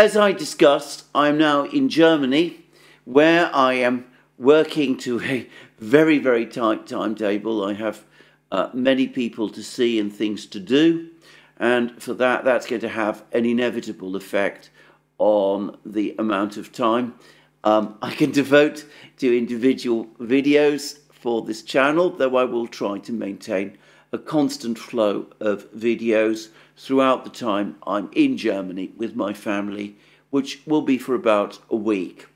As I discussed, I'm now in Germany, where I am working to a very, very tight timetable. I have many people to see and things to do, and for that, that's going to have an inevitable effect on the amount of time I can devote to individual videos for this channel, though I will try to maintain a constant flow of videos throughout the time I'm in Germany with my family, which will be for about a week.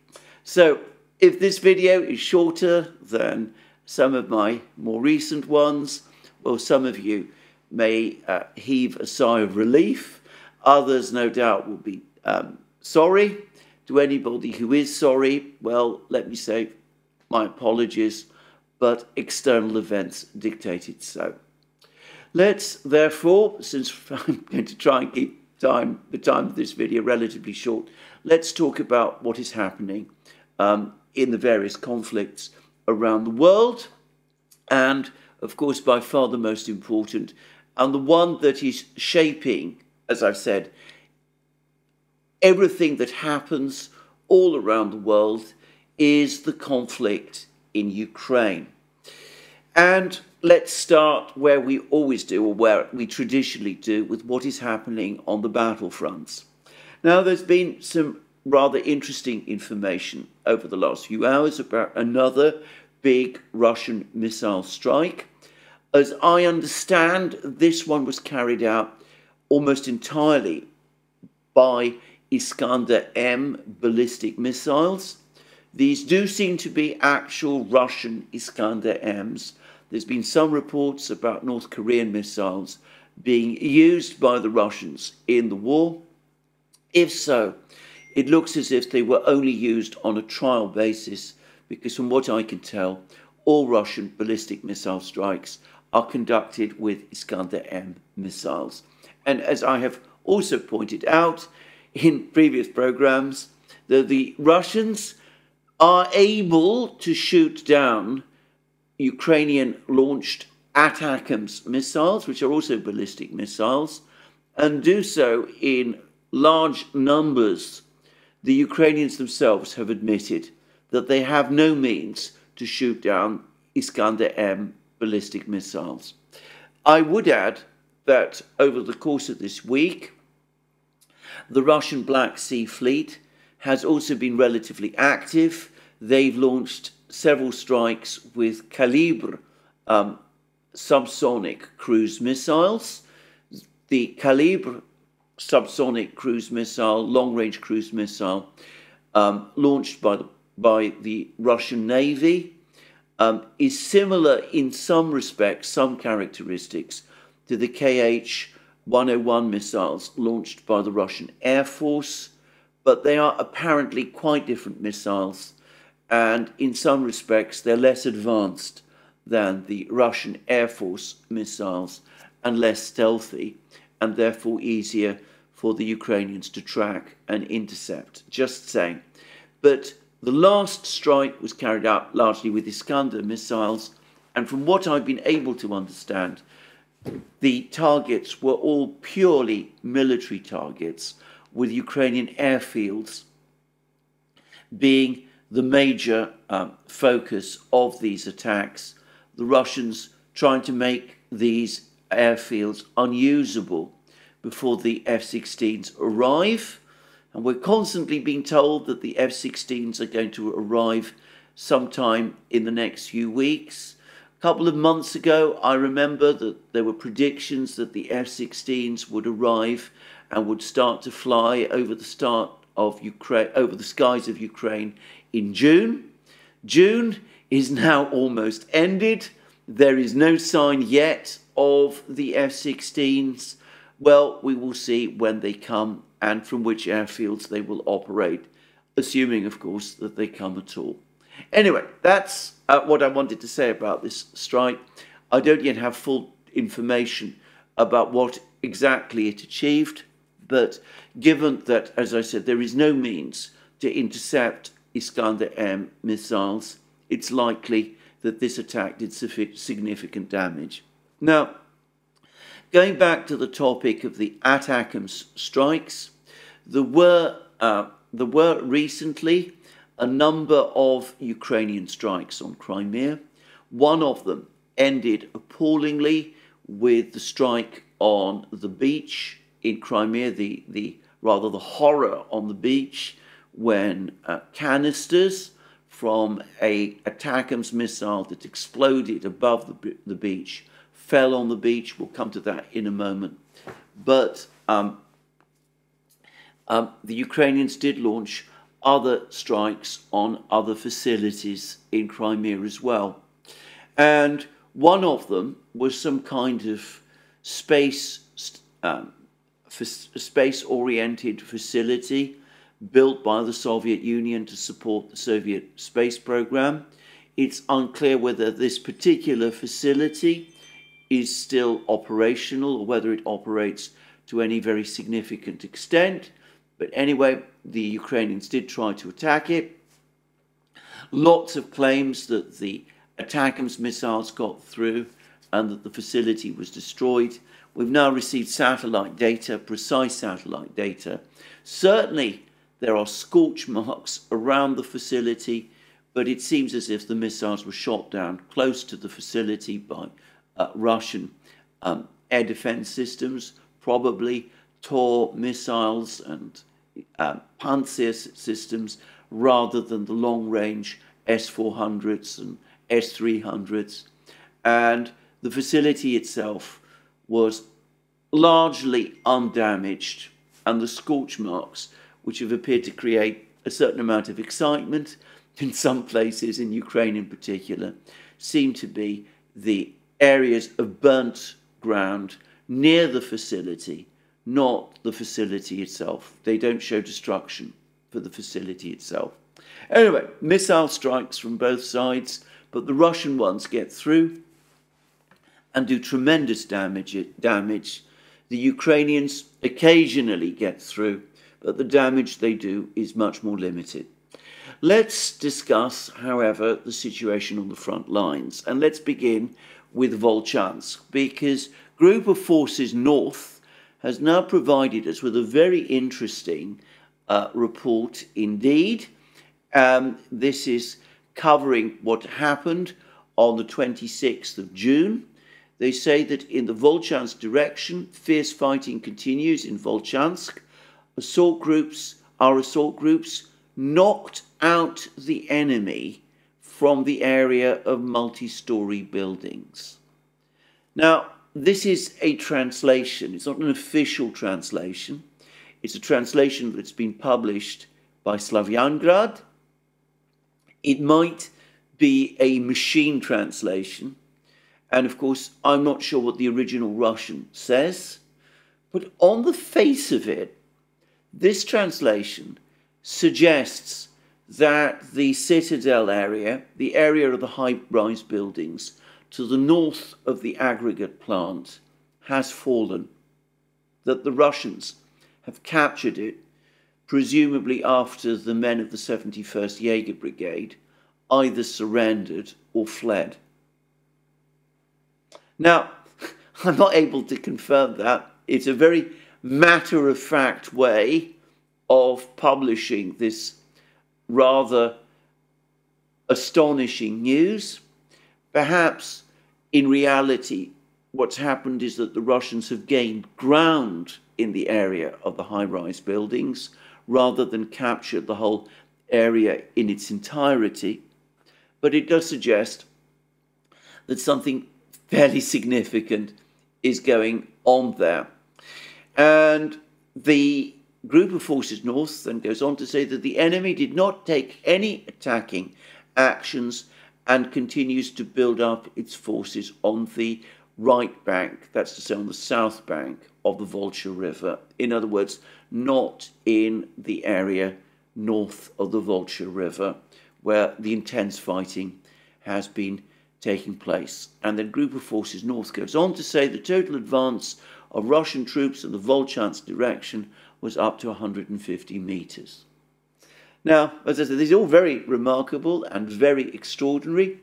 So if this video is shorter than some of my more recent ones, well, some of you may heave a sigh of relief. Others, no doubt, will be sorry. To anybody who is sorry, well, let me say my apologies, but external events dictated so. Let's therefore, since I'm going to try and keep the time of this video relatively short, let's talk about what is happening in the various conflicts around the world, and of course by far the most important, and the one that is shaping, as I've said, everything that happens all around the world, is the conflict in Ukraine. And let's start where we always do, or where we traditionally do, with what is happening on the battlefronts. Now, there's been some rather interesting information over the last few hours about another big Russian missile strike. As I understand, this one was carried out almost entirely by Iskander-M ballistic missiles. These do seem to be actual Russian Iskander-Ms. There's been some reports about North Korean missiles being used by the Russians in the war. If so, it looks as if they were only used on a trial basis, because from what I can tell, all Russian ballistic missile strikes are conducted with Iskander-M missiles. And as I have also pointed out in previous programs, the Russians are able to shoot down Ukrainian-launched ATACMS missiles, which are also ballistic missiles, and do so in large numbers. The Ukrainians themselves have admitted that they have no means to shoot down Iskander-M ballistic missiles. I would add that over the course of this week, the Russian Black Sea Fleet has also been relatively active. They've launched several strikes with Calibre subsonic cruise missiles. The Calibre subsonic cruise missile, long-range cruise missile, launched by the Russian Navy, is similar in some respects, some characteristics, to the KH-101 missiles launched by the Russian Air Force, but they are apparently quite different missiles, and in some respects they're less advanced than the Russian Air Force missiles and less stealthy, and therefore easier for the Ukrainians to track and intercept. Just saying. But the last strike was carried out largely with Iskander missiles, and from what I've been able to understand, the targets were all purely military targets, with Ukrainian airfields being the major focus of these attacks. The Russians trying to make these airfields unusable before the F-16s arrive. And we're constantly being told that the F-16s are going to arrive sometime in the next few weeks. A couple of months ago, I remember that there were predictions that the F-16s would arrive and would start to fly over the skies of Ukraine in June. June is now almost ended. There is no sign yet of the F-16s. Well, we will see when they come and from which airfields they will operate, assuming, of course, that they come at all. Anyway, that's what I wanted to say about this strike. I don't yet have full information about what exactly it achieved, but given that, as I said, there is no means to intercept Iskander-M missiles, it's likely that this attack did significant damage. Now, going back to the topic of the ATACMS strikes, there were there were recently a number of Ukrainian strikes on Crimea. One of them ended appallingly with the strike on the beach in Crimea, the horror on the beach when canisters from a ATACMS missile that exploded above the beach fell on the beach. We'll come to that in a moment. But the Ukrainians did launch other strikes on other facilities in Crimea as well. And one of them was some kind of space-oriented facility built by the Soviet Union to support the Soviet space program. It's unclear whether this particular facility is still operational or whether it operates to any very significant extent. But anyway, the Ukrainians did try to attack it. Lots of claims that the ATACMS missiles got through and that the facility was destroyed. We've now received satellite data, precise satellite data. Certainly, there are scorch marks around the facility, but it seems as if the missiles were shot down close to the facility by Russian air defense systems, probably Tor missiles and Pantsir systems, rather than the long-range S-400s and S-300s. And the facility itself was largely undamaged, and the scorch marks, which have appeared to create a certain amount of excitement in some places, in Ukraine in particular, seem to be the areas of burnt ground near the facility, not the facility itself. They don't show destruction for the facility itself. Anyway, missile strikes from both sides, but the Russian ones get through and do tremendous damage. The Ukrainians occasionally get through, but the damage they do is much more limited. Let's discuss, however, the situation on the front lines. And let's begin with Volchansk, because Group of Forces North has now provided us with a very interesting report indeed. This is covering what happened on the 26th of June. They say that in the Volchansk direction, fierce fighting continues in Volchansk. Our assault groups knocked out the enemy from the area of multi-story buildings. Now, this is a translation. It's not an official translation. It's a translation that's been published by Slavyangrad. It might be a machine translation. And of course, I'm not sure what the original Russian says. But on the face of it, this translation suggests that the Citadel area, the area of the high-rise buildings to the north of the aggregate plant, has fallen, that the Russians have captured it, presumably after the men of the 71st Jaeger Brigade either surrendered or fled. Now, I'm not able to confirm that. It's a very matter-of-fact way of publishing this rather astonishing news. Perhaps, in reality, what's happened is that the Russians have gained ground in the area of the high-rise buildings rather than captured the whole area in its entirety. But it does suggest that something fairly significant is going on there. And the Group of Forces North then goes on to say that the enemy did not take any attacking actions and continues to build up its forces on the right bank, that's to say on the south bank of the Volcha River. In other words, not in the area north of the Volcha River, where the intense fighting has been taking place. And then Group of Forces North goes on to say the total advance of Russian troops in the Volchansk direction was up to 150 meters. Now, as I said, this is all very remarkable and very extraordinary.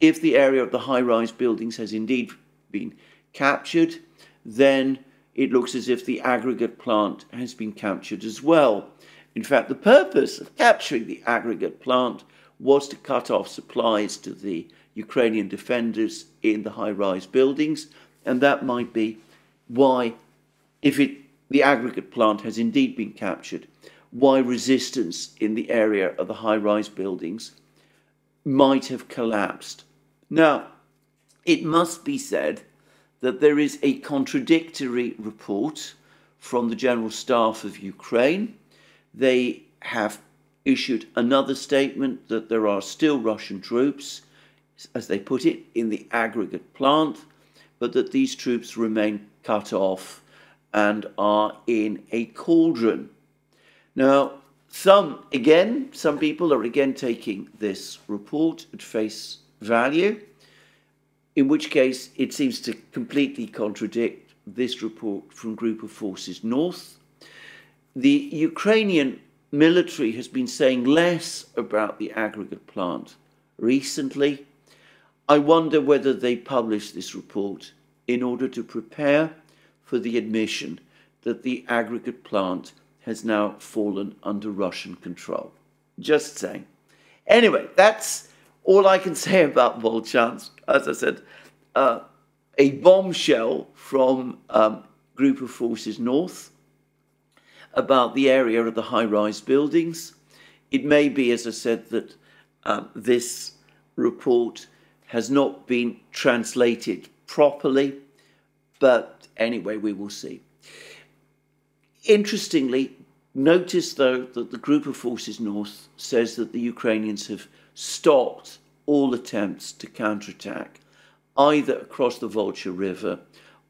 If the area of the high-rise buildings has indeed been captured, then it looks as if the aggregate plant has been captured as well. In fact, the purpose of capturing the aggregate plant was to cut off supplies to the Ukrainian defenders in the high-rise buildings, and that might be why, if the aggregate plant has indeed been captured, why resistance in the area of the high-rise buildings might have collapsed. Now, it must be said that there is a contradictory report from the General Staff of Ukraine. They have issued another statement that there are still Russian troops, as they put it, in the aggregate plant, but that these troops remain cut off and are in a cauldron. Now, some people are again taking this report at face value, in which case it seems to completely contradict this report from Group of Forces North. The Ukrainian military has been saying less about the aggregate plant recently. I wonder whether they published this report in order to prepare for the admission that the aggregate plant has now fallen under Russian control. Just saying. Anyway, that's all I can say about Volchansk. As I said, a bombshell from Group of Forces North about the area of the high-rise buildings. It may be, as I said, that this report has not been translated properly, but anyway, we will see. Interestingly, notice, though, that the Group of Forces North says that the Ukrainians have stopped all attempts to counterattack, either across the Volcha River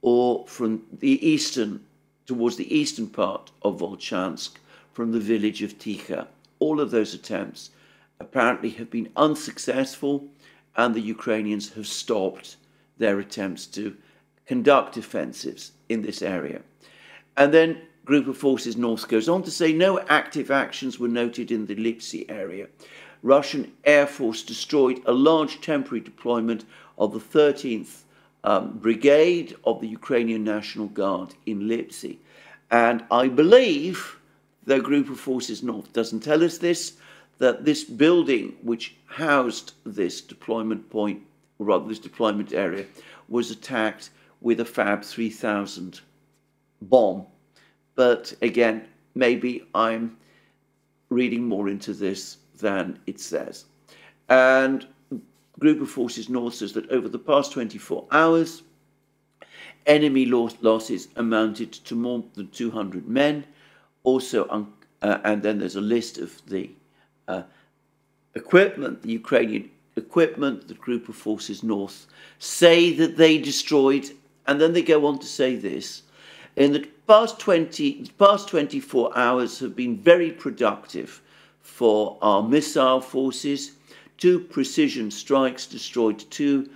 or from the eastern, towards the eastern part of Volchansk, from the village of Tikha. All of those attempts apparently have been unsuccessful, and the Ukrainians have stopped their attempts to conduct offensives in this area. And then Group of Forces North goes on to say no active actions were noted in the Lipsy area. Russian Air Force destroyed a large temporary deployment of the 13th Brigade of the Ukrainian National Guard in Lipsy. And I believe, though Group of Forces North doesn't tell us this, that this building which housed this deployment point, or rather this deployment area, was attacked with a Fab 3000 bomb. But again, maybe I'm reading more into this than it says. And Group of Forces North says that over the past 24 hours, enemy losses amounted to more than 200 men. Also, and then there's a list of the equipment, the Ukrainian equipment, the Group of Forces North say that they destroyed, and then they go on to say this: in the past 24 hours have been very productive for our missile forces. 2 precision strikes destroyed 2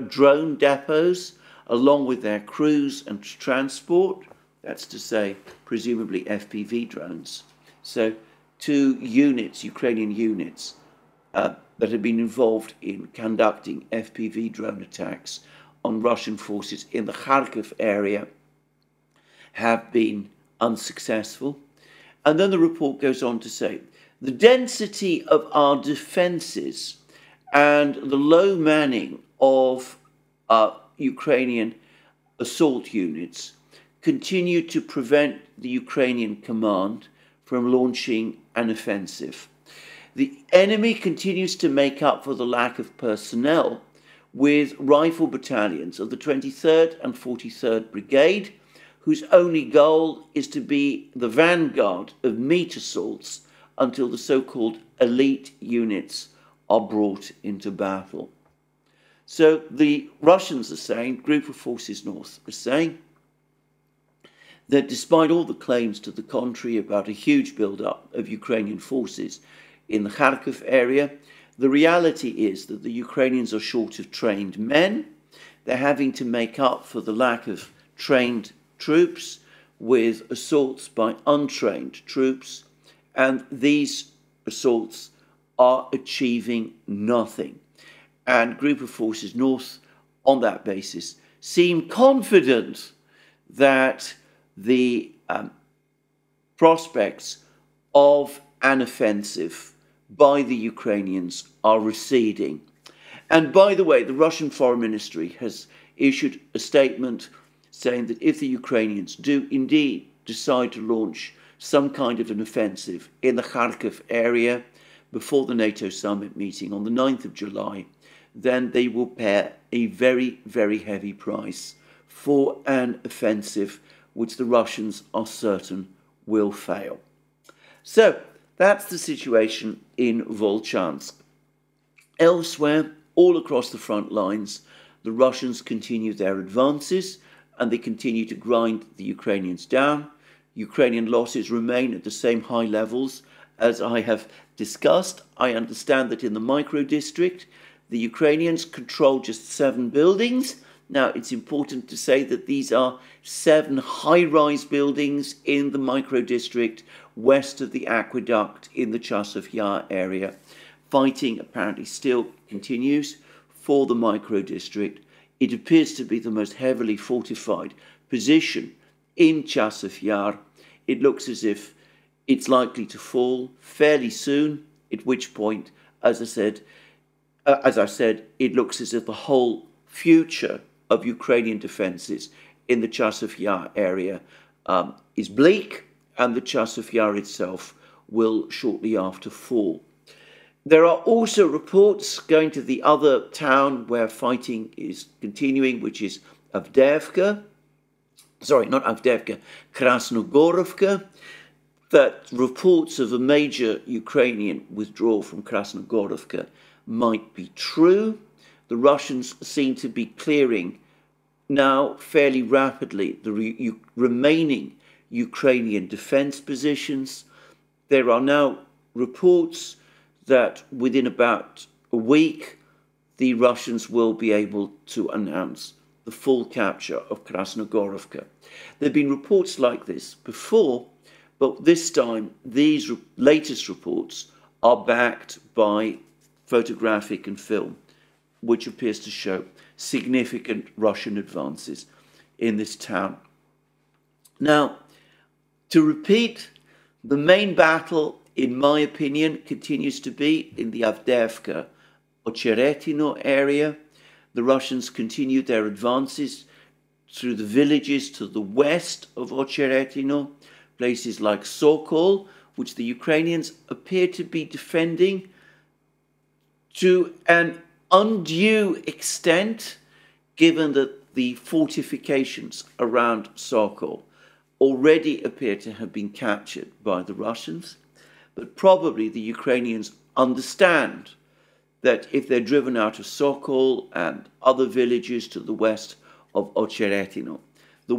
drone depots, along with their crews and transport. That's to say, presumably FPV drones. So 2 units, Ukrainian units, that have been involved in conducting FPV drone attacks on Russian forces in the Kharkiv area have been unsuccessful. And then the report goes on to say, the density of our defences and the low manning of Ukrainian assault units continue to prevent the Ukrainian command from launching an offensive. The enemy continues to make up for the lack of personnel with rifle battalions of the 23rd and 43rd Brigade, whose only goal is to be the vanguard of meat assaults until the so-called elite units are brought into battle. So the Russians are saying, Group of Forces North are saying, that despite all the claims to the contrary about a huge build-up of Ukrainian forces in the Kharkiv area, the reality is that the Ukrainians are short of trained men. They're having to make up for the lack of trained troops with assaults by untrained troops, and these assaults are achieving nothing. And Group of Forces North, on that basis, seem confident that the prospects of an offensive by the Ukrainians are receding. And by the way, the Russian Foreign Ministry has issued a statement saying that if the Ukrainians do indeed decide to launch some kind of an offensive in the Kharkiv area before the NATO summit meeting on the 9th of July, then they will pay a very, very heavy price for an offensive which the Russians are certain will fail. So that's the situation in Volchansk. Elsewhere, all across the front lines, the Russians continue their advances and they continue to grind the Ukrainians down. Ukrainian losses remain at the same high levels as I have discussed. I understand that in the micro-district, the Ukrainians control just 7 buildings. Now, it's important to say that these are 7 high-rise buildings in the micro-district west of the aqueduct in the Chasiv Yar area. Fighting apparently still continues for the micro-district. It appears to be the most heavily fortified position in Chasiv Yar. It looks as if it's likely to fall fairly soon, at which point, as I said, it looks as if the whole future of Ukrainian defences in the Chasiv Yar area is bleak, and the Chasiv Yar itself will shortly after fall. There are also reports going to the other town where fighting is continuing, which is Avdiivka. Sorry, not Avdiivka, Krasnogorovka. That reports of a major Ukrainian withdrawal from Krasnogorovka might be true. The Russians seem to be clearing now fairly rapidly the remaining Ukrainian defense positions. There are now reports that within about a week, the Russians will be able to announce the full capture of Krasnogorovka. There have been reports like this before, but this time these latest reports are backed by photographic and film, which appears to show significant Russian advances in this town. Now, to repeat, the main battle, in my opinion, continues to be in the Avdiivka Ocheretino area. The Russians continue their advances through the villages to the west of Ocheretino, places like Sokol, which the Ukrainians appear to be defending to an undue extent, given that the fortifications around Sokol already appear to have been captured by the Russians. But probably the Ukrainians understand that if they're driven out of Sokol and other villages to the west of Ocheretino, the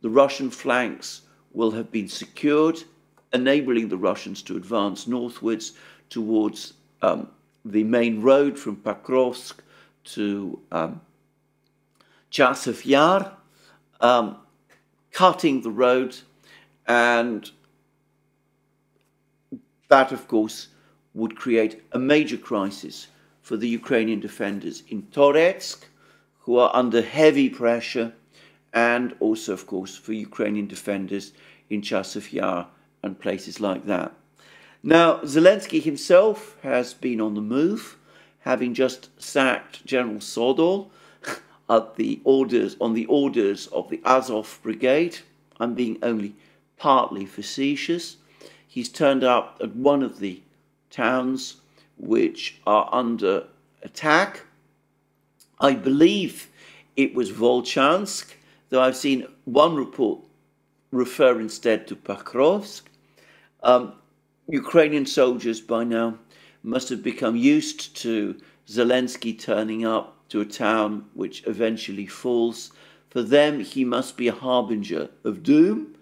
Russian flanks will have been secured, enabling the Russians to advance northwards towards the main road from Pokrovsk to Chasiv Yar, cutting the road, and that, of course, would create a major crisis for the Ukrainian defenders in Toretsk, who are under heavy pressure, and also, of course, for Ukrainian defenders in Chasiv Yar and places like that. Now, Zelensky himself has been on the move, having just sacked General Sodol on the orders of the Azov Brigade. I'm being only partly facetious. He's turned up at one of the towns which are under attack. I believe it was Volchansk, though I've seen one report refer instead to Pokrovsk. Ukrainian soldiers by now must have become used to Zelensky turning up to a town which eventually falls. For them, he must be a harbinger of doom.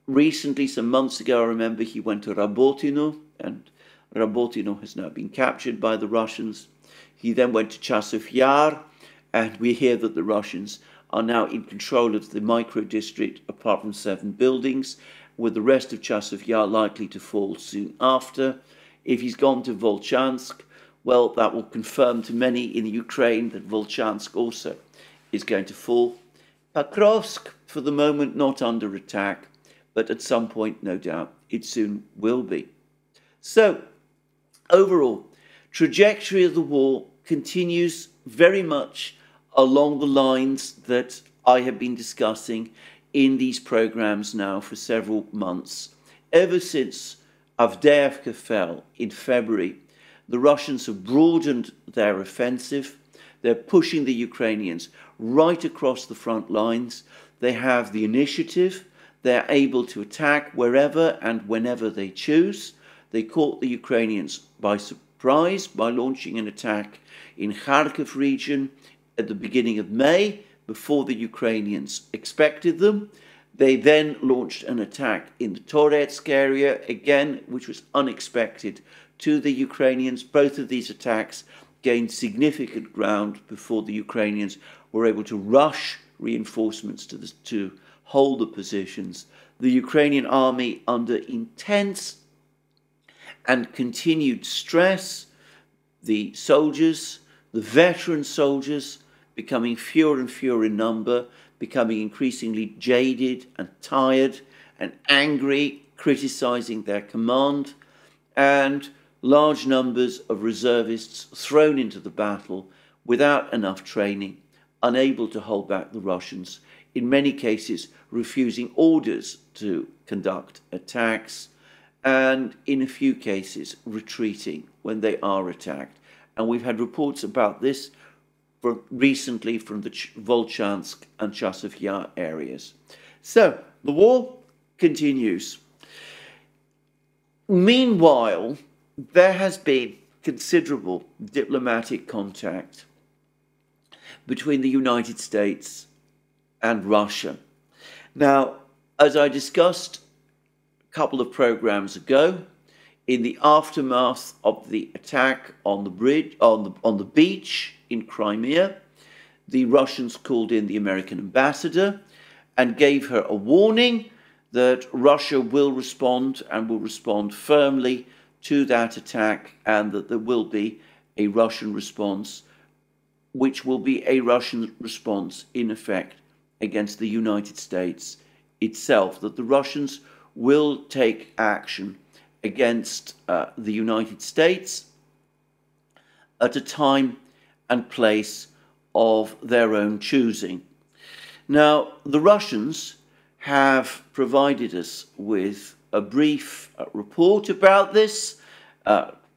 Recently, some months ago, I remember he went to Rabotino, and Rabotino has now been captured by the Russians. He then went to Chasiv Yar, and we hear that the Russians are now in control of the micro-district, apart from 7 buildings, with the rest of Chasiv Yar likely to fall soon after. If he's gone to Volchansk, well, that will confirm to many in Ukraine that Volchansk also is going to fall. Pokrovsk, for the moment, not under attack, but at some point, no doubt, it soon will be. So, overall, trajectory of the war continues very much along the lines that I have been discussing in these programs now for several months. Ever since Avdiivka fell in February, the Russians have broadened their offensive. They're pushing the Ukrainians right across the front lines. They have the initiative. They're able to attack wherever and whenever they choose. They caught the Ukrainians by surprise by launching an attack in Kharkiv region at the beginning of May, before the Ukrainians expected them. They then launched an attack in the Toretsk area, again, which was unexpected to the Ukrainians. Both of these attacks gained significant ground before the Ukrainians were able to rush reinforcements to hold the positions. The Ukrainian army, under intense and continued stress, the soldiers, the veteran soldiers, becoming fewer and fewer in number, becoming increasingly jaded and tired and angry, criticizing their command, and large numbers of reservists thrown into the battle without enough training, unable to hold back the Russians, in many cases refusing orders to conduct attacks, and in a few cases retreating when they are attacked. And we've had reports about this recently from the Volchansk and Chasiv Yar areas. So the war continues. Meanwhile, there has been considerable diplomatic contact between the United States and Russia. Now, as I discussed a couple of programs ago, in the aftermath of the attack on the bridge, on the beach in Crimea, the Russians called in the American ambassador and gave her a warning that Russia will respond and will respond firmly to that attack, and that there will be a Russian response, which will be a Russian response in effect against the United States itself, that the Russians will take action against the United States at a time and place of their own choosing. Now, the Russians have provided us with a brief report about this,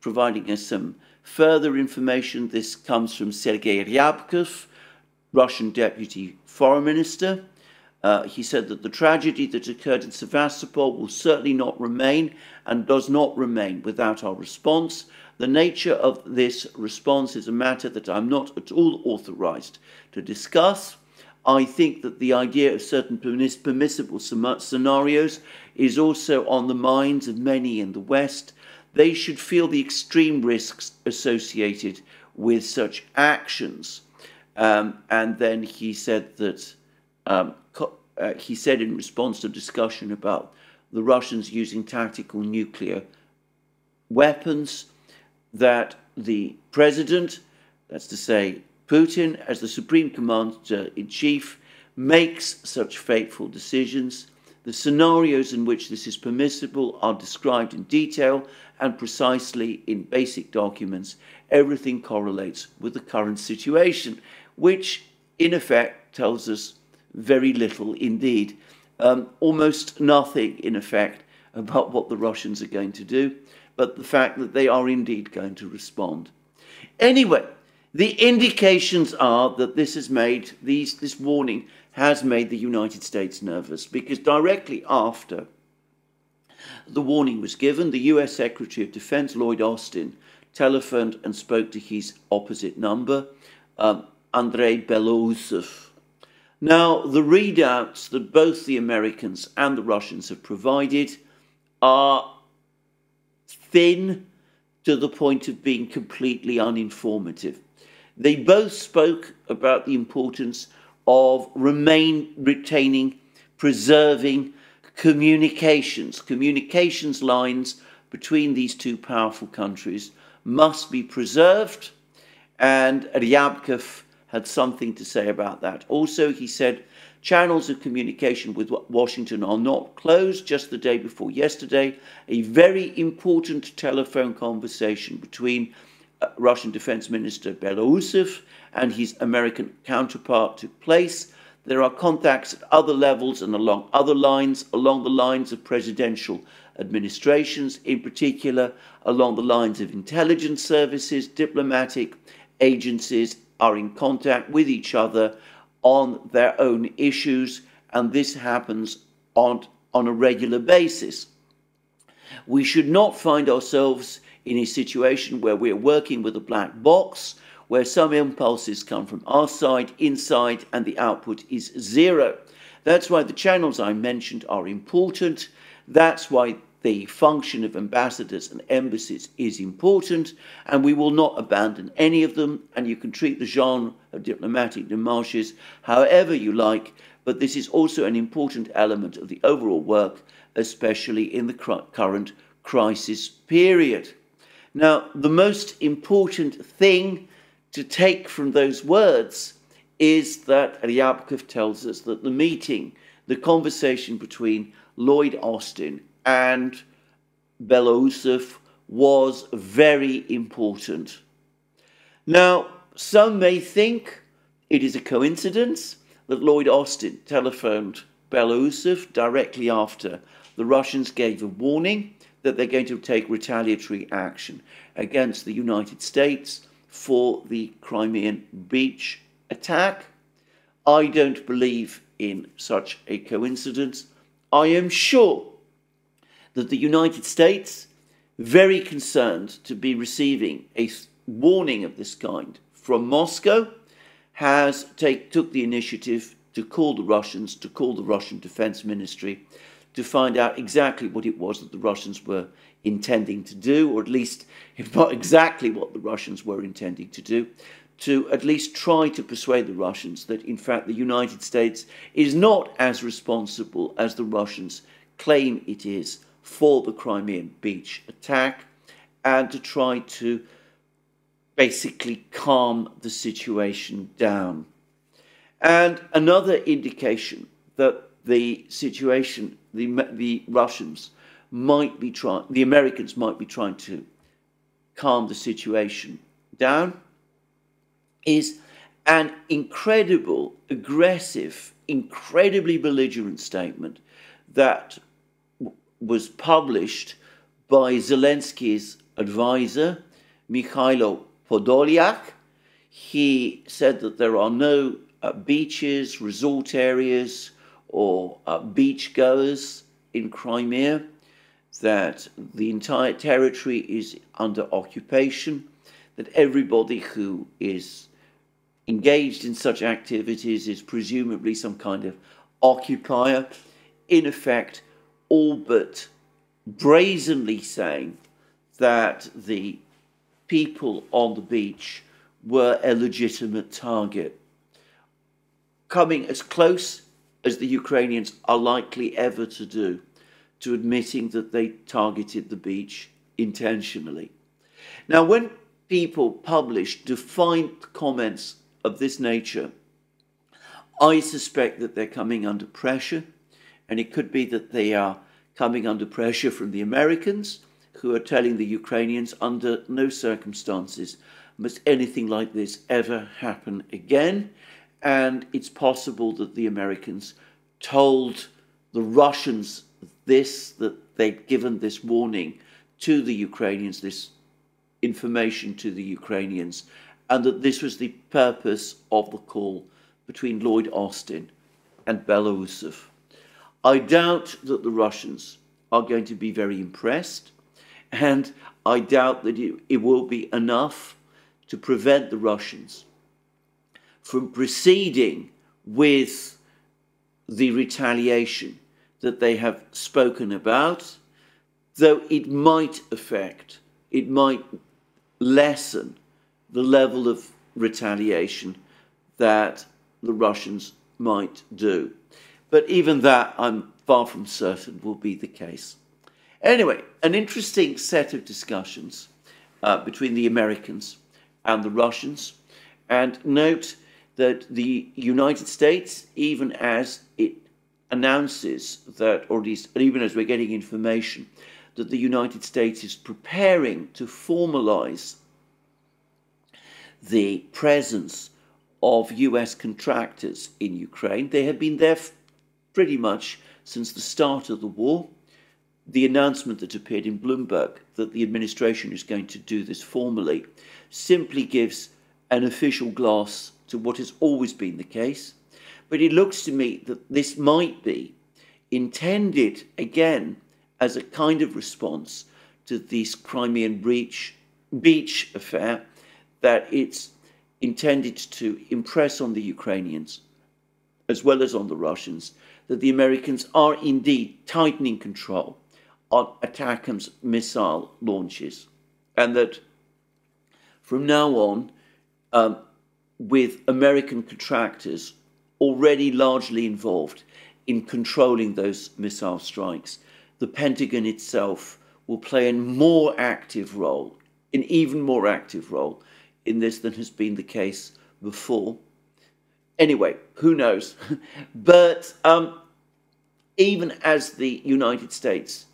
providing us some further information. This comes from Sergei Ryabkov, Russian Deputy Foreign Minister. He said that the tragedy that occurred in Sevastopol will certainly not remain and does not remain without our response. The nature of this response is a matter that I'm not at all authorized to discuss. I think that the idea of certain permissible scenarios is also on the minds of many in the West. They should feel the extreme risks associated with such actions. And then he said that he said in response to discussion about the Russians using tactical nuclear weapons, that the president, that's to say Putin, as the supreme commander-in-chief, makes such fateful decisions. The scenarios in which this is permissible are described in detail and precisely in basic documents. Everything correlates with the current situation, which in effect tells us very little indeed. Almost nothing in effect about what the Russians are going to do, but the fact that they are indeed going to respond. Anyway, the indications are that this warning has made the United States nervous, because directly after the warning was given, the US Secretary of Defense, Lloyd Austin, telephoned and spoke to his opposite number, Andrei Belousov. Now, the readouts that both the Americans and the Russians have provided are thin to the point of being completely uninformative. They both spoke about the importance of retaining, preserving communications. Communications lines between these two powerful countries must be preserved, and Ryabkov had something to say about that. Also, he said Channels of communication with Washington are not closed. Just the day before yesterday, a very important telephone conversation between Russian Defense Minister Belousov and his American counterpart took place. There are contacts at other levels and along other lines, along the lines of presidential administrations, in particular along the lines of intelligence services. Diplomatic agencies are in contact with each other on their own issues, and this happens on a regular basis. We should not find ourselves in a situation where we're working with a black box, where some impulses come from our side, inside, and the output is zero. That's why the channels I mentioned are important. That's why the function of ambassadors and embassies is important, and we will not abandon any of them. And you can treat the genre of diplomatic démarches however you like, but this is also an important element of the overall work, especially in the current crisis period. Now, the most important thing to take from those words is that Ryabkov tells us that the meeting, the conversation between Lloyd Austin and Belousov was very important. Now, some may think it is a coincidence that Lloyd Austin telephoned Belousov directly after the Russians gave a warning that they're going to take retaliatory action against the United States for the Crimean beach attack. I don't believe in such a coincidence. I am sure that the United States, very concerned to be receiving a warning of this kind from Moscow, took the initiative to call the Russians, to call the Russian Defense Ministry, to find out exactly what it was that the Russians were intending to do, or at least, if not exactly what the Russians were intending to do, to at least try to persuade the Russians that, in fact, the United States is not as responsible as the Russians claim it is for the Crimean beach attack, and to try to basically calm the situation down. And another indication that the situation, the Russians might be trying, the Americans might be trying to calm the situation down, is an incredible, aggressive, incredibly belligerent statement that was published by Zelensky's advisor, Mikhailo Podolyak. He said that there are no beaches, resort areas, or beachgoers in Crimea, that the entire territory is under occupation, that everybody who is engaged in such activities is presumably some kind of occupier, in effect, all but brazenly saying that the people on the beach were a legitimate target, coming as close as the Ukrainians are likely ever to do to admitting that they targeted the beach intentionally. Now, when people publish defiant comments of this nature, I suspect that they're coming under pressure, and it could be that they are coming under pressure from the Americans, who are telling the Ukrainians under no circumstances must anything like this ever happen again. And it's possible that the Americans told the Russians that they'd given this warning to the Ukrainians, this information to the Ukrainians, and that this was the purpose of the call between Lloyd Austin and Belousov. I doubt that the Russians are going to be very impressed, and I doubt that it will be enough to prevent the Russians from proceeding with the retaliation that they have spoken about, though it might lessen the level of retaliation that the Russians might do. But even that, I'm far from certain, will be the case. Anyway, an interesting set of discussions between the Americans and the Russians. And note that the United States, even as it announces that, or at least even as we're getting information, that the United States is preparing to formalize the presence of US contractors in Ukraine. They have been there pretty much since the start of the war. The announcement that appeared in Bloomberg that the administration is going to do this formally simply gives an official glass to what has always been the case. But it looks to me that this might be intended, again, as a kind of response to this Crimean beach affair, that it's intended to impress on the Ukrainians, as well as on the Russians, that the Americans are indeed tightening control on ATACMS missile launches, and that from now on, with American contractors already largely involved in controlling those missile strikes, the Pentagon itself will play an even more active role in this than has been the case before. Anyway, who knows? But even as the United States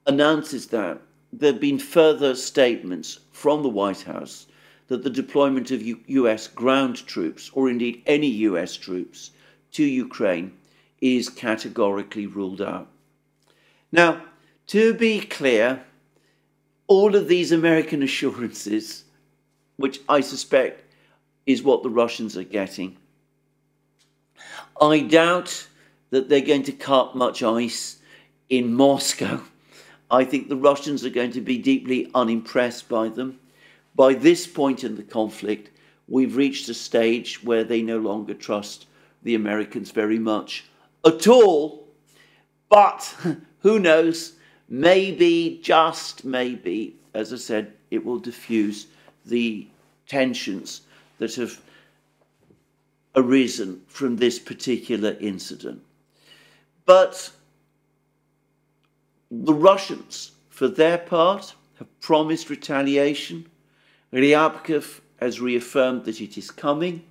announces that, there have been further statements from the White House that the deployment of US ground troops, or indeed any US troops, to Ukraine is categorically ruled out. Now, to be clear, all of these American assurances, which I suspect is what the Russians are getting, I doubt that they're going to cut much ice in Moscow. I think the Russians are going to be deeply unimpressed by them. By this point in the conflict, we've reached a stage where they no longer trust the Americans very much at all. But who knows? Maybe, just maybe, as I said, it will diffuse the tensions that have arisen from this particular incident. But the Russians, for their part, have promised retaliation. Ryabkov has reaffirmed that it is coming.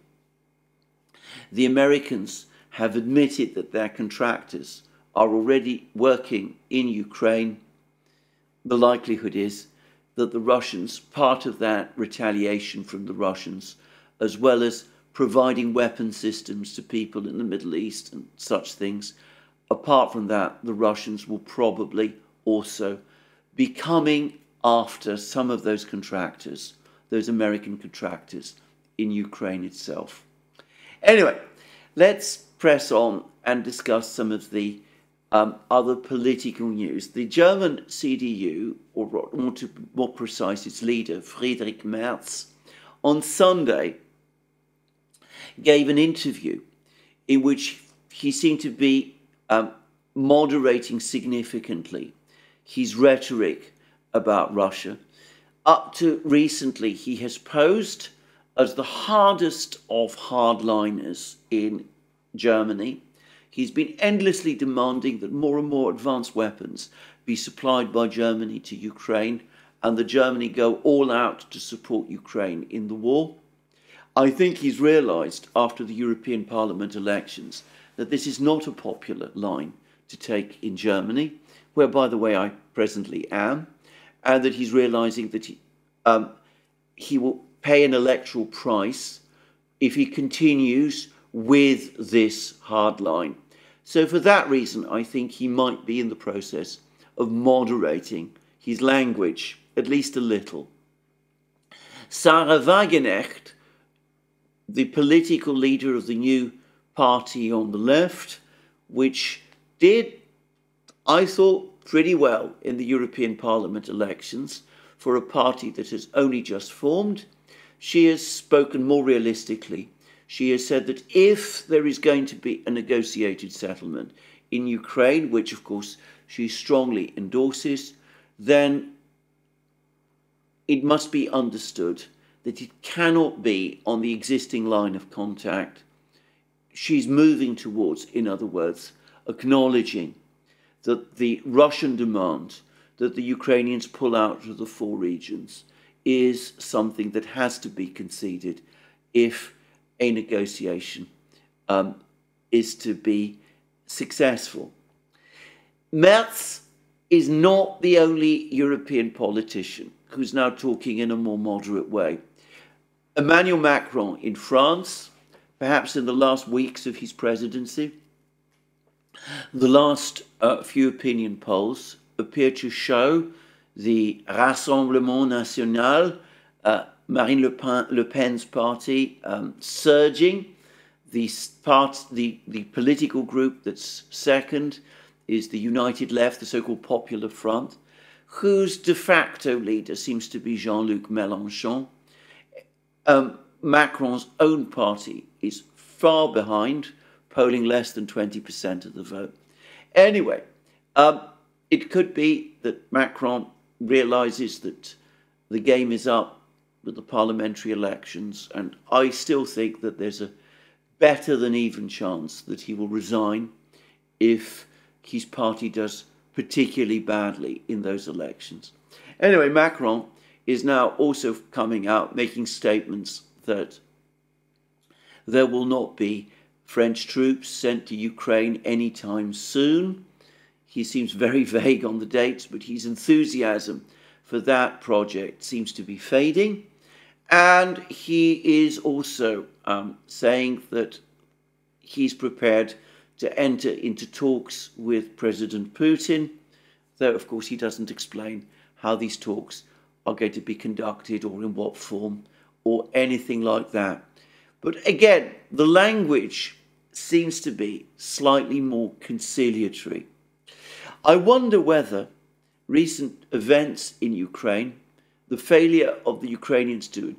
The Americans have admitted that their contractors are already working in Ukraine. The likelihood is that the Russians, part of that retaliation from the Russians, as well as providing weapon systems to people in the Middle East and such things, apart from that, the Russians will probably also be coming after some of those contractors, those American contractors in Ukraine itself. Anyway, let's press on and discuss some of the other political news. The German CDU, or more precise, its leader, Friedrich Merz, on Sunday gave an interview in which he seemed to be moderating significantly his rhetoric about Russia. Up to recently, he has posed as the hardest of hardliners in Germany. He's been endlessly demanding that more and more advanced weapons be supplied by Germany to Ukraine, and that Germany go all out to support Ukraine in the war. I think he's realised after the European Parliament elections that this is not a popular line to take in Germany, where, by the way, I presently am, and that he's realising that he will pay an electoral price if he continues with this hard line. So for that reason, I think he might be in the process of moderating his language, at least a little. Sarah Wagenknecht, the political leader of the new party on the left, which did, I thought, pretty well in the European Parliament elections for a party that has only just formed. She has spoken more realistically. She has said that if there is going to be a negotiated settlement in Ukraine, which of course she strongly endorses, then it must be understood that it cannot be on the existing line of contact. She's moving towards, in other words, acknowledging that the Russian demand that the Ukrainians pull out of the four regions is something that has to be conceded if a negotiation is to be successful. Merz is not the only European politician who's now talking in a more moderate way. Emmanuel Macron in France, perhaps in the last weeks of his presidency, the last few opinion polls appear to show the Rassemblement National, Marine Le Pen's party, surging. The political group that's second is the United Left, the so-called Popular Front, whose de facto leader seems to be Jean-Luc Mélenchon. Macron's own party is far behind, polling less than 20% of the vote. Anyway, it could be that Macron realizes that the game is up with the parliamentary elections, and I still think that there's a better than even chance that he will resign if his party does particularly badly in those elections. Anyway, Macron is now also coming out making statements that there will not be French troops sent to Ukraine anytime soon. He seems very vague on the dates, but his enthusiasm for that project seems to be fading. And he is also saying that he's prepared to enter into talks with President Putin, though of course he doesn't explain how these talks are going to be conducted or in what form or anything like that. But again, the language seems to be slightly more conciliatory. I wonder whether recent events in Ukraine, the failure of the Ukrainians to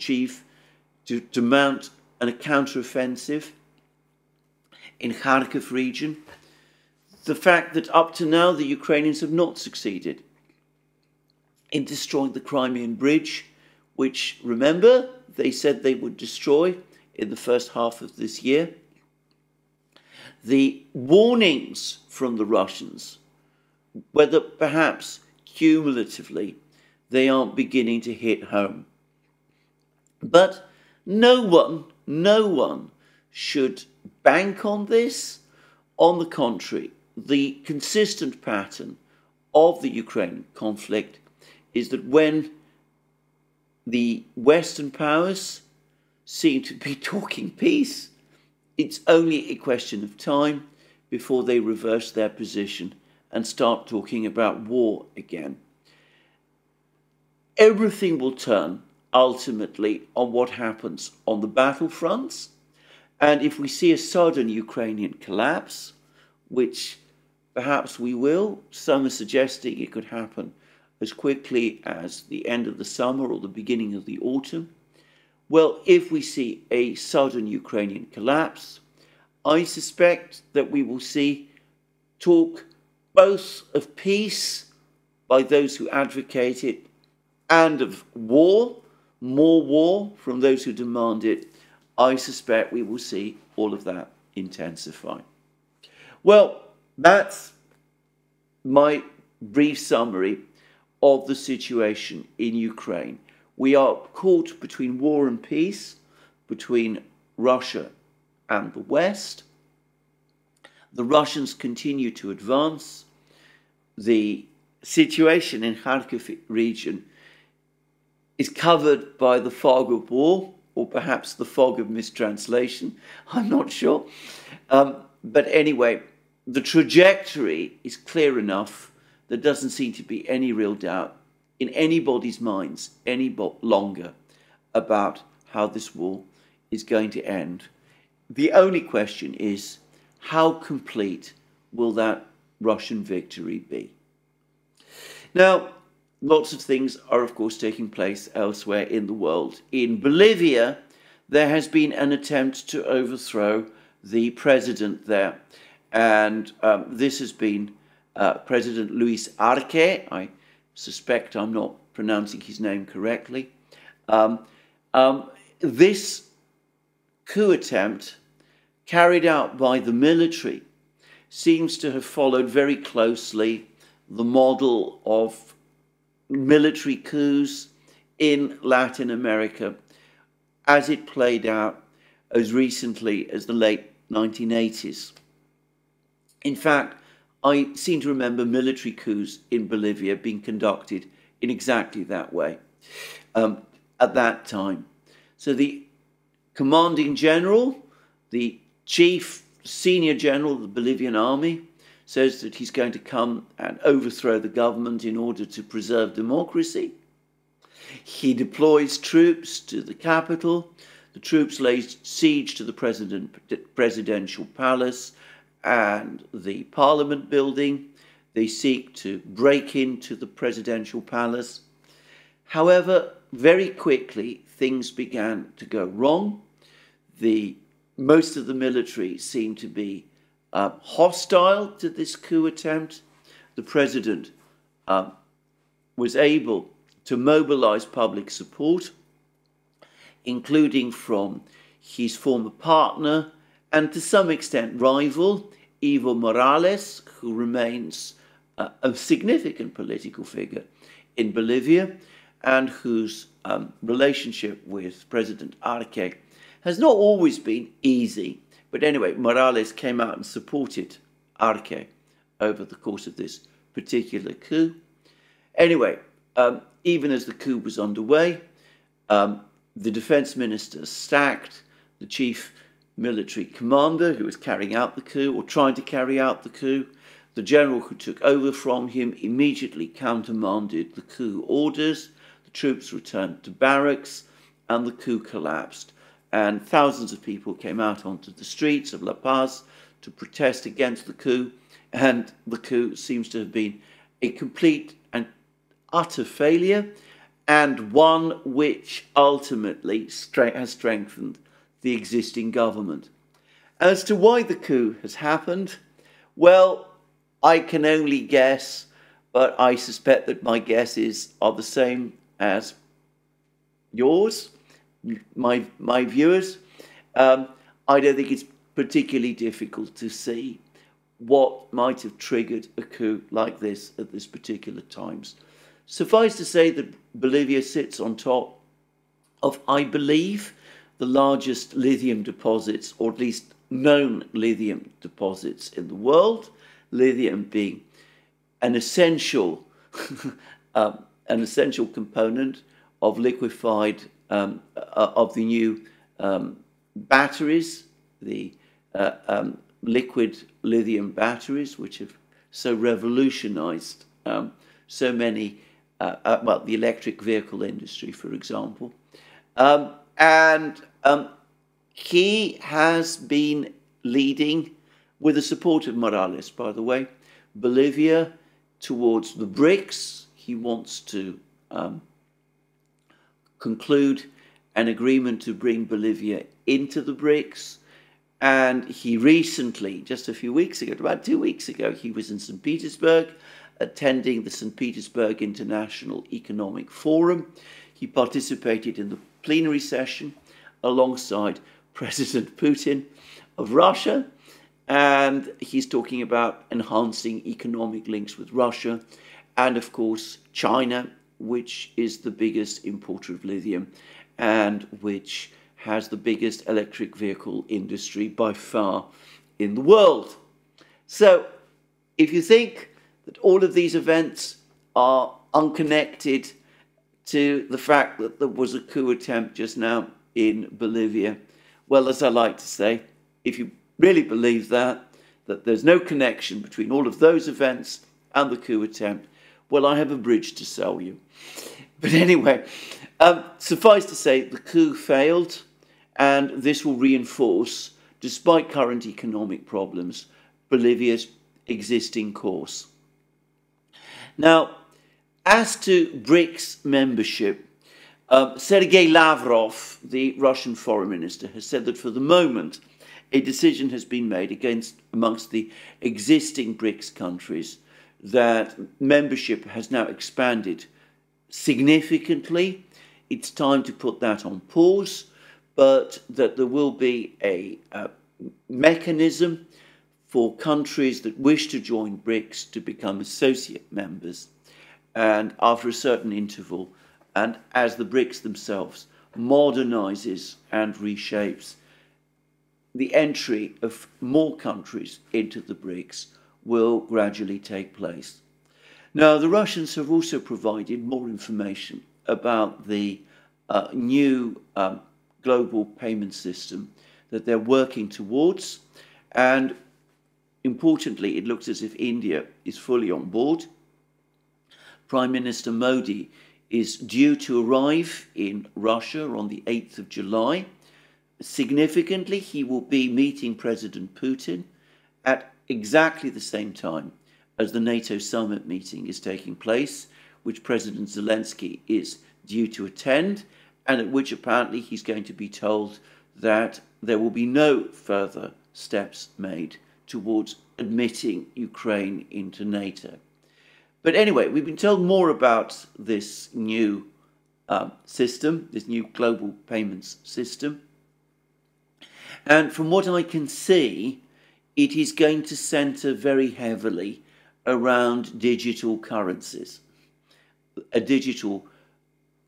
mount a counteroffensive in Kharkiv region, the fact that up to now the Ukrainians have not succeeded in destroying the Crimean Bridge, which, remember, they said they would destroy in the first half of this year. The warnings from the Russians, whether perhaps cumulatively they aren't beginning to hit home. But no one should bank on this. On the contrary, the consistent pattern of the Ukraine conflict is that when the Western powers seem to be talking peace, it's only a question of time before they reverse their position and start talking about war again. Everything will turn ultimately on what happens on the battlefronts, and if we see a sudden Ukrainian collapse, which perhaps we will, some are suggesting it could happen as quickly as the end of the summer or the beginning of the autumn. Well, if we see a sudden Ukrainian collapse, I suspect that we will see talk both of peace by those who advocate it and of war, more war from those who demand it. I suspect we will see all of that intensify. Well, that's my brief summary of the situation in Ukraine. We are caught between war and peace, between Russia and the West. The Russians continue to advance. The situation in Kharkiv region is covered by the fog of war, or perhaps the fog of mistranslation. I'm not sure. But anyway, the trajectory is clear enough. There doesn't seem to be any real doubt in anybody's minds any longer about how this war is going to end. The only question is, how complete will that Russian victory be? Now, lots of things are, of course, taking place elsewhere in the world. In Bolivia, there has been an attempt to overthrow the president there. And this has been President Luis Arce. I suspect I'm not pronouncing his name correctly. This coup attempt carried out by the military seems to have followed very closely the model of military coups in Latin America as it played out as recently as the late 1980s. In fact, I seem to remember military coups in Bolivia being conducted in exactly that way at that time. So the commanding general, the chief senior general of the Bolivian army, says that he's going to come and overthrow the government in order to preserve democracy. He deploys troops to the capital. The troops lay siege to the presidential palace and the parliament building. They seek to break into the presidential palace. However, very quickly, things began to go wrong. Most of the military seemed to be hostile to this coup attempt. The president was able to mobilize public support, including from his former partner and to some extent rival, Evo Morales, who remains a significant political figure in Bolivia and whose relationship with President Arce has not always been easy. But anyway, Morales came out and supported Arce over the course of this particular coup. Anyway, even as the coup was underway, the defense minister sacked the chief military commander who was carrying out the coup or trying to carry out the coup. The general who took over from him immediately countermanded the coup orders. The troops returned to barracks and the coup collapsed. And thousands of people came out onto the streets of La Paz to protest against the coup. And the coup seems to have been a complete and utter failure, and one which ultimately has strengthened the existing government. As to why the coup has happened, well, I can only guess, but I suspect that my guesses are the same as yours, my viewers. I don't think it's particularly difficult to see what might have triggered a coup like this at this particular times. Suffice to say that Bolivia sits on top of, I believe, the largest lithium deposits, or at least known lithium deposits in the world, lithium being an essential, component of liquefied, of the new batteries, the liquid lithium batteries, which have so revolutionized so many, the electric vehicle industry, for example. He has been leading, with the support of Morales, by the way, Bolivia towards the BRICS. He wants to conclude an agreement to bring Bolivia into the BRICS. And he recently, just a few weeks ago, about 2 weeks ago, he was in St. Petersburg attending the St. Petersburg International Economic Forum. He participated in the plenary session alongside President Putin of Russia. And he's talking about enhancing economic links with Russia and, of course, China, which is the biggest importer of lithium and which has the biggest electric vehicle industry by far in the world. So if you think that all of these events are unconnected to the fact that there was a coup attempt just now in Bolivia, well, as I like to say, if you really believe that there's no connection between all of those events and the coup attempt, well, I have a bridge to sell you. But anyway, suffice to say, the coup failed, and this will reinforce, despite current economic problems, Bolivia's existing course. Now, as to BRICS membership, Sergei Lavrov, the Russian foreign minister, has said that for the moment, a decision has been made amongst the existing BRICS countries that membership has now expanded significantly. It's time to put that on pause, but that there will be a mechanism for countries that wish to join BRICS to become associate members. And after a certain interval, and as the BRICS themselves modernizes and reshapes, the entry of more countries into the BRICS will gradually take place. Now, the Russians have also provided more information about the new global payment system that they're working towards, and importantly, it looks as if India is fully on board. Prime Minister Modi is due to arrive in Russia on the 8th of July. Significantly, he will be meeting President Putin at exactly the same time as the NATO summit meeting is taking place, which President Zelensky is due to attend, and at which apparently he's going to be told that there will be no further steps made towards admitting Ukraine into NATO. But anyway, we've been told more about this new system, this new global payments system. And from what I can see, it is going to centre very heavily around digital currencies. A digital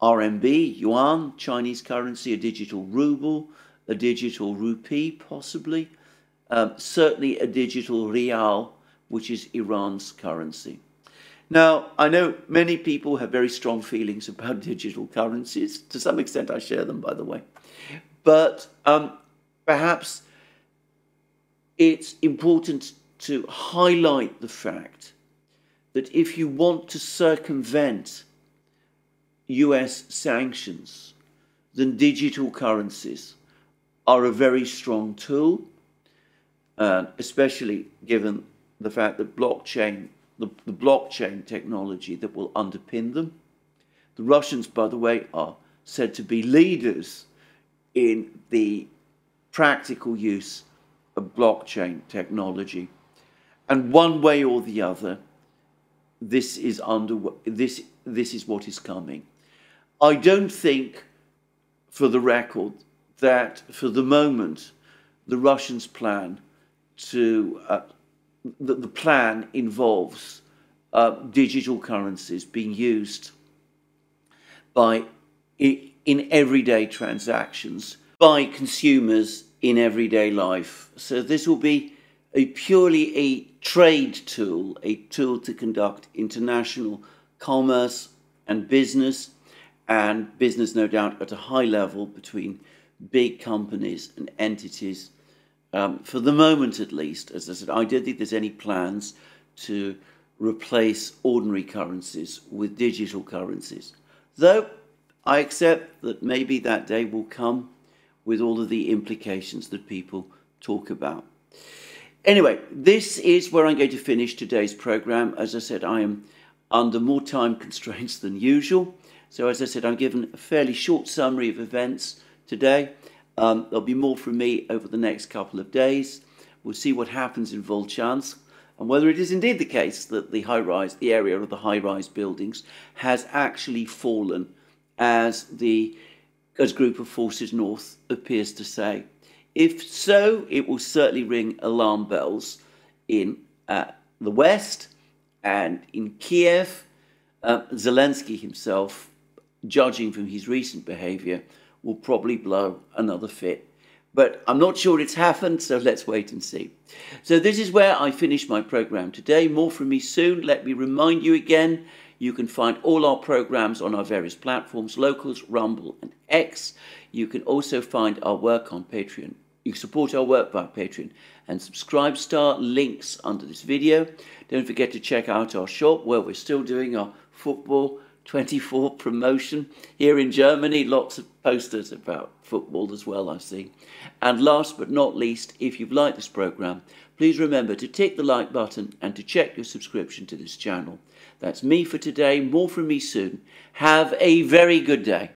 RMB, yuan, Chinese currency, a digital ruble, a digital rupee possibly, certainly a digital rial, which is Iran's currency. Now, I know many people have very strong feelings about digital currencies. To some extent, I share them, by the way. But perhaps it's important to highlight the fact that if you want to circumvent US sanctions, then digital currencies are a very strong tool, especially given the fact that the blockchain technology that will underpin them. The Russians, by the way, are said to be leaders in the practical use of blockchain technology. And one way or the other, this is what is coming. I don't think, for the record, that for the moment the Russians plan to the plan involves digital currencies being used in everyday transactions by consumers in everyday life. So this will be purely a trade tool, a tool to conduct international commerce and business no doubt at a high level between big companies and entities. For the moment, at least, as I said, I don't think there's any plans to replace ordinary currencies with digital currencies. Though I accept that maybe that day will come with all of the implications that people talk about. Anyway, this is where I'm going to finish today's program. As I said, I am under more time constraints than usual. So as I said, I'm given a fairly short summary of events today. There'll be more from me over the next couple of days. We'll see what happens in Volchansk and whether it is indeed the case that the area of the high-rise buildings has actually fallen, as Group of Forces North appears to say. If so, it will certainly ring alarm bells in the West and in Kiev. Zelensky himself, judging from his recent behaviour, will probably blow another fit. But I'm not sure it's happened, so let's wait and see. So this is where I finish my programme today. More from me soon. Let me remind you again, you can find all our programmes on our various platforms, Locals, Rumble and X. You can also find our work on Patreon. You can support our work via Patreon and Subscribe Star, links under this video. Don't forget to check out our shop where we're still doing our Football 24 promotion here in Germany. Lots of posters about football as well, I see. And last but not least, if you've liked this programme, please remember to tick the like button and to check your subscription to this channel. That's me for today. More from me soon. Have a very good day.